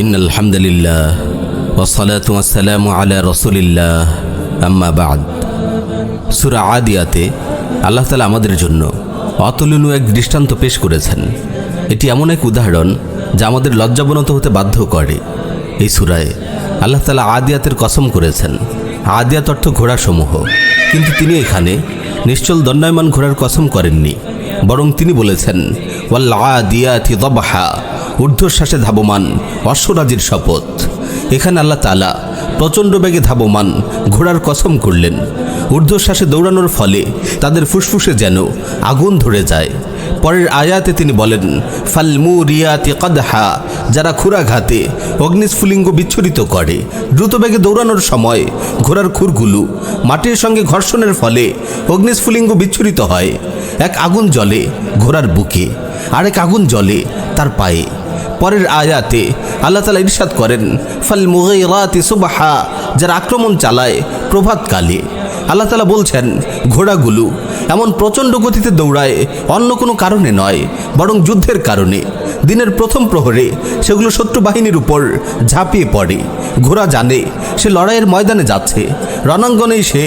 ইন্নাল হামদুলিল্লাহ ওয়াসসালাতু ওয়াসসালামু আলা রাসূলিল্লাহ আম্মা বা'দ। সূরা আদিয়াতে আল্লাহ তাআলা আমাদের জন্য অতুলনীয় এক দৃষ্টান্ত পেশ করেছেন। এটি এমন এক উদাহরণ যা আমাদের লজ্জাবনত হতে বাধ্য করে। এই সূরায় আল্লাহ তাআলা আদিয়াতের কসম করেছেন। আদিয়াত অর্থ ঘোড়াসমূহ, কিন্তু তিনি এখানে নিশ্চল দণ্ডায়মান ঘোড়ার কসম করেননি, বরং তিনি বলেছেন ওয়াল আদিয়াতি দবহা, ঊর্ধ্বশ্বাসে ধাবমান অশ্বরাজির শপথ। এখানে আল্লাহ তাআলা প্রচণ্ড বেগে ধাবমান ঘোড়ার কসম করলেন। ঊর্ধ্বশ্বাসে দৌড়ানোর ফলে তাদের ফুসফুসে যেন আগুন ধরে যায়। পরের আয়াতে তিনি বলেন ফালমুরিয়াতি কদহা, যারা ক্ষুরাঘাতে অগ্নিস্ফুলিঙ্গ বিচ্ছুরিত করে। দ্রুত বেগে দৌড়ানোর সময় ঘোড়ার খুরগুলো মাটির সঙ্গে ঘর্ষণের ফলে অগ্নিস্ফুলিঙ্গ বিচ্ছুরিত হয়। এক আগুন জ্বলে ঘোড়ার বুকে, আরেক আগুন জ্বলে তার পায়ে। পরের আয়াতে আল্লাহ তাআলা ইরশাদ করেন ফালমুগীরাতি সুবহা, যারা আক্রমণ চালায় প্রভাতকালে। আল্লাহ তাআলা বলছেন ঘোড়াগুলো এমন প্রচণ্ড গতিতে দৌড়ায় অন্য কোনো কারণে নয়, বরং যুদ্ধের কারণে। দিনের প্রথম প্রহরে সেগুলো শত্রু বাহিনীর উপর ঝাঁপিয়ে পড়ে। ঘোড়া জানে সে লড়াইয়ের ময়দানে যাচ্ছে, রণাঙ্গনেই সে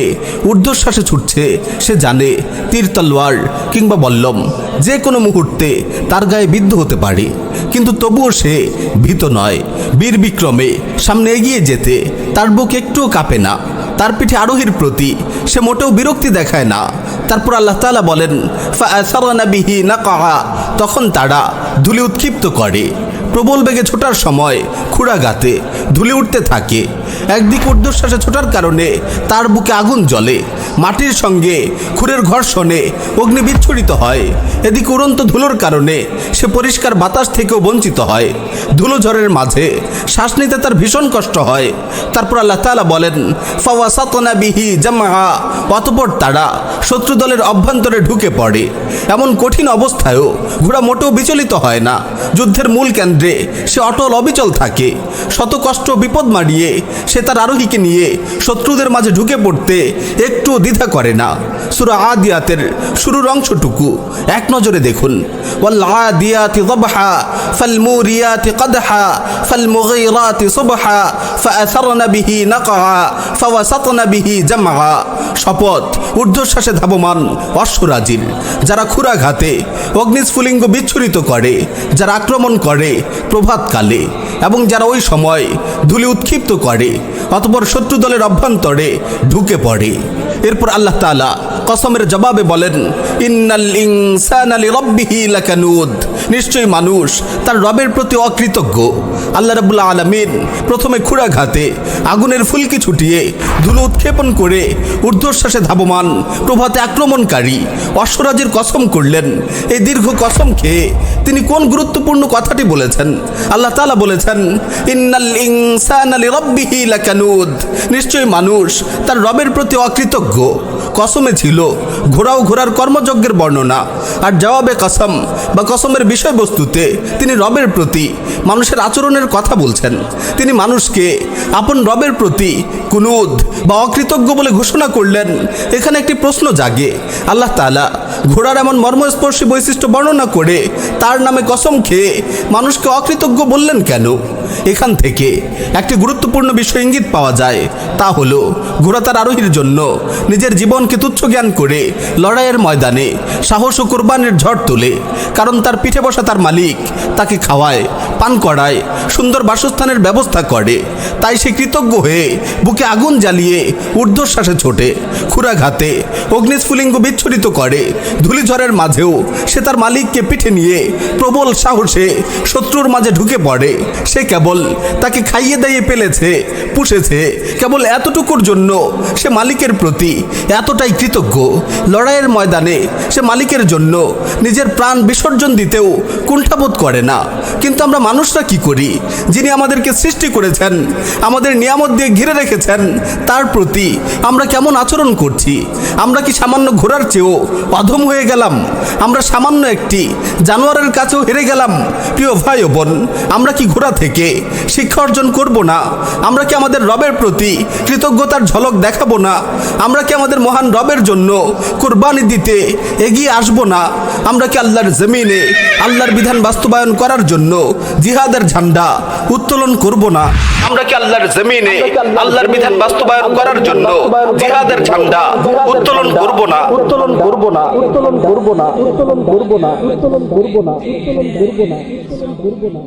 ঊর্ধ্বশ্বাসে ছুটছে। সে জানে তীর তলোয়ার কিংবা বল্লম যে কোনো মুহূর্তে তার গায়ে বিদ্ধ হতে পারে, কিন্তু তবুও সে ভীত নয়। বীর বিক্রমে সামনে এগিয়ে যেতে তার বুক একটুও কাঁপে না। তার পিঠে আরোহীর প্রতি সে মোটেও বিরক্তি দেখায় না। তারপর আল্লাহ তাআলা বলেন ফাআসারনা বিহি নাকআ, তখন তারা ধুলি উৎক্ষিপ্ত করে। প্রবল বেগে ছোটার সময় ক্ষুরাঘাতে ধুলি উঠতে থাকে। একদিক ঊর্ধ্বশ্বাসে ছোটার কারণে তার বুকে আগুন জ্বলে, মাটির সঙ্গে খুরের ঘর্ষণে অগ্নি বিচ্ছুরিত হয়। এদিকে উড়ন্ত ধুলোর কারণে সে পরিষ্কার বাতাস থেকেও বঞ্চিত হয়। ধুলো ঝড়ের মাঝে শ্বাস নিতে তার ভীষণ কষ্ট হয়। তারপর আল্লাহ তাআলা বলেন ফাওয়াসাতনা বিহি জামআ, অতঃপর তারা শত্রু দলের অভ্যন্তরে ঢুকে পড়ে। এমন কঠিন অবস্থায়ও ঘোড়া মোটেও বিচলিত হয় না। যুদ্ধের মূল কেন্দ্রে সে অটল অবিচল থাকে। শত কষ্ট বিপদ মাড়িয়ে সে তার আরোহীকে নিয়ে শত্রুদের মাঝে ঢুকে পড়তে একটু দ্বিধা করে না। সূরা আদিয়াতের শুরুর অংশটুকু এক নজরে দেখুন। ওয়াল আদিয়াতি দবহা ফালমুরিয়াতি কদহা ফালমুগীরাতি সুবহা ফাআসারনা বিহি নাকআ ফাওয়াসাতনা বিহি জামআ। শপথ ঊর্ধ্বশ্বাসে ধাবমান অশ্বরাজির, যারা ক্ষুরাঘাতে অগ্নিস্ফুলিঙ্গ বিচ্ছুরিত করে, যারা আক্রমণ করে প্রভাতকালে এবং যারা ওই সময় ধুলি উৎক্ষিপ্ত করে, অতঃপর শত্রু দলের অভ্যন্তরে ঢুকে পড়ে। এরপর আল্লাহ তাআলা কসমের জবাবে বলেন ইন্নাল ইনসানা লিরাব্বিহি লাকানুদ, নিশ্চয়ই মানুষ তার রবের প্রতি অকৃতজ্ঞ। আল্লাহ রাব্বুল আলামিন প্রথমে ক্ষুরাঘাতে আগুনের ফুলকি ছুটিয়ে ধুলো উৎক্ষেপণ করে ঊর্ধ্বশ্বাসে ধাবমান প্রভাতে আক্রমণকারী অশ্বরাজির কসম করলেন। এই দীর্ঘ কসম খেয়ে তিনি কোন গুরুত্বপূর্ণ কথাটি বলেছেন? আল্লাহ তাআলা বলেছেন ইন্নাল ইনসানা লিরাব্বিহি লাকানুদ, নিশ্চয়ই মানুষ তার রবের প্রতি অকৃতজ্ঞ। কসমে ছিল ঘোড়া ও ঘোড়ার কর্মযজ্ঞের বর্ণনা, আর জবাবে কসম বা কসমের বিষয়বস্তুতে তিনি রবের প্রতি মানুষের আচরণের কথা বলছেন। তিনি মানুষকে আপন রবের প্রতি কুনুদ বা অকৃতজ্ঞ বলে ঘোষণা করলেন। এখানে একটি প্রশ্ন জাগে, আল্লাহ তাআলা ঘোড়ার এমন মর্মস্পর্শী বৈশিষ্ট্য বর্ণনা করে তার নামে কসম খেয়ে মানুষকে অকৃতজ্ঞ বললেন কেন? এখান থেকে একটি গুরুত্বপূর্ণ বিষয় ইঙ্গিত পাওয়া যায়, তা হলো ঘোড়া তার আরোহীর জন্য নিজের জীবনকে তুচ্ছ জ্ঞান করে লড়াইয়ের ময়দানে সাহস ও কোরবানির ঝড় তোলে। কারণ তার পিঠে বসা তার মালিক তাকে খাওয়ায়, পান করায়, সুন্দর বাসস্থানের ব্যবস্থা করে। তাই সে কৃতজ্ঞ হয়ে বুকে আগুন জ্বালিয়ে ঊর্ধ্বশ্বাসে ছোটে, ক্ষুরাঘাতে অগ্নিস্ফুলিঙ্গ বিচ্ছুরিত করে। ধূলিঝড়ের মাঝেও সে তার মালিককে পিঠে নিয়ে প্রবল সাহসে শত্রুর মাঝে ঢুকে পড়ে। সে কেবল তাকে খাইয়ে দাইয়ে পেলেছে, পুষেছে, কেবল এতটুকুর জন্য সে মালিকের প্রতি এতটাই কৃতজ্ঞ। লড়াইয়ের ময়দানে সে মালিকের জন্য নিজের প্রাণ বিসর্জন দিতেও কুণ্ঠাবোধ করে না। কিন্তু আমরা মানুষরা কি করি? যিনি আমাদেরকে সৃষ্টি করেছেন, আমাদের নিয়ামত দিয়ে ঘিরে রেখেছেন, তার প্রতি আমরা কেমন আচরণ করছি? আমরা কি সামান্য ঘোড়ার চেয়েও অধম হয়ে গেলাম? আমরা সামান্য একটি জানোয়ারের কাছেও হেরে গেলাম? প্রিয় ভাই ও বোন, আমরা কি ঘোড়া থেকে শিক্ষা অর্জন করব না? আমরা কি আমাদের রবের প্রতি কৃতজ্ঞতার ঝলক দেখাবো না? আমরা কি আমাদের মহান রবের জন্য কুরবানি দিতে এগিয়ে আসব না? আমরা কি আল্লাহর জমিনে আল্লাহর বিধান বাস্তবায়ন করার জন্য জিহাদের ঝান্ডা উত্তোলন করব না? আমরা কি আল্লাহর জমিনে আল্লাহর বিধান বাস্তবায়ন করার জন্য জিহাদের ঝান্ডা উত্তোলন করব না? উত্তোলন করব না, উত্তোলন করব না, উত্তোলন করব না, উত্তোলন করব না, উত্তোলন করব না, উত্তোলন করব না।